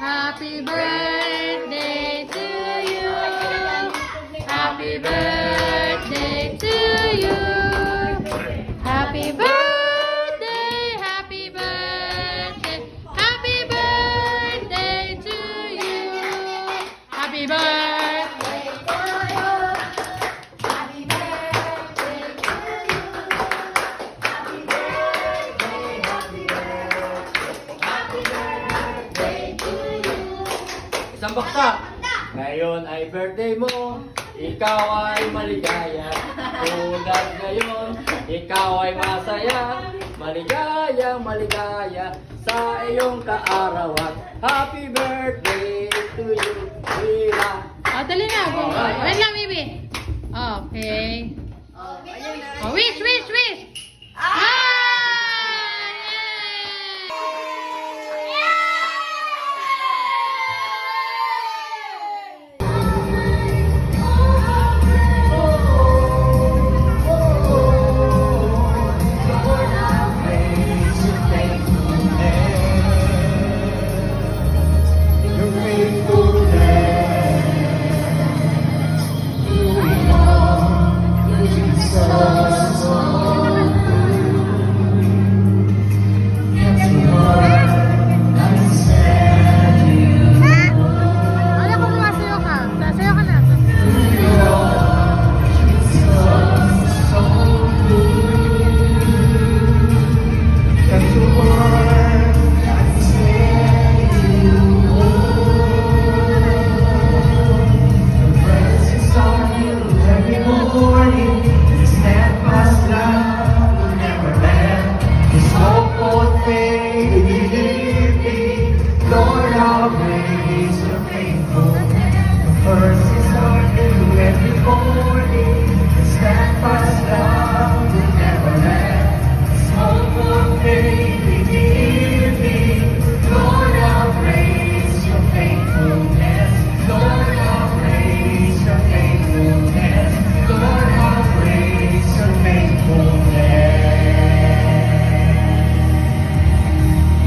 Happy birthday to you. Happy birthday to you. Happy birthday, happy birthday, happy birthday to you. Happy birthday to you. Happy birthday to you. Happy birthday, happy birthday, happy birthday to you. Isang baksak. Ngayon ay birthday mo, ikaw ay maligaya. Tulad ngayon, ikaw ay masaya. Maligayang maligaya sa iyong kaarawan. Happy birthday to you, Mira. Oh, dali na. Wait lang, baby. Okay. Oh, wish, wish.